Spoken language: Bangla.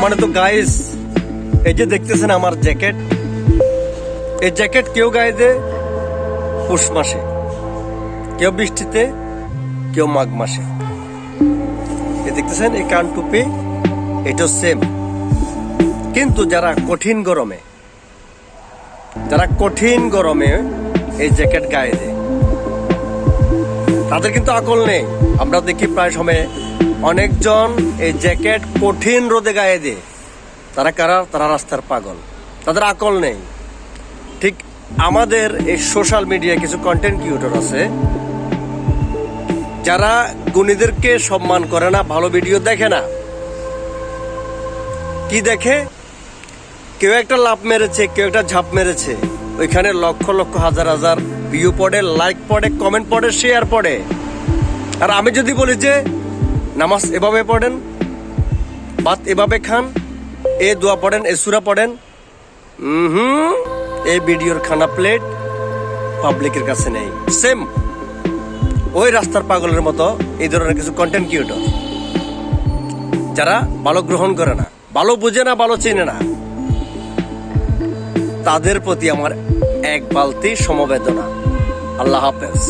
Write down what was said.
সম্মানিত গাইস, এই যে দেখতেছেন আমার জ্যাকেট, এই জ্যাকেট কেউ গায়ে দেয় পৌষ মাসে, কেউ বৃষ্টিতে, কেউ মাঘ মাসে। এই দেখতেছেন এই কান টুপি, এটাও সেম। কিন্তু যারা কঠিন গরমে এই জ্যাকেট গায়ে দেয়, তাদের কিন্তু আকল নেই। আমরা দেখি প্রায় সময় অনেকজন এই জ্যাকেট কঠিন রোদে গায়ে দেয়। তারা কারা? তারা রাস্তার পাগল, তাদের আকল নেই। ঠিক আমাদের এই সোশ্যাল মিডিয়ায় কিছু কন্টেন্ট ক্রিয়েটর আছে যারা গুণীদেরকে সম্মান করে না, ভালো ভিডিও দেখে না। কি দেখে? কেউ একটা লাফ মেরেছে, কেউ একটা ঝাঁপ মেরেছে, ওইখানে লক্ষ লক্ষ হাজার হাজার ভিউ পড়ে, লাইক পড়ে, কমেন্ট পড়ে, শেয়ার পড়ে। আর আমি যদি বলি যে নামাজ এভাবে পড়েন, ভাত এভাবে খান, এ দোয়া পড়েন, এ সূরা পড়েন, এই ভিডিওর খানা প্লেট পাবলিকের কাছে নেই। সেম ওই রাস্তার পাগলের মতো এই ধরনের কিছু কন্টেন্ট ক্রিয়েটর যারা ভালো গ্রহণ করে না, ভালো বুঝে না, ভালো চেনে না, তাদের প্রতি আমার এক বালতি সমবেদনা। আল্লাহ হাফেজ।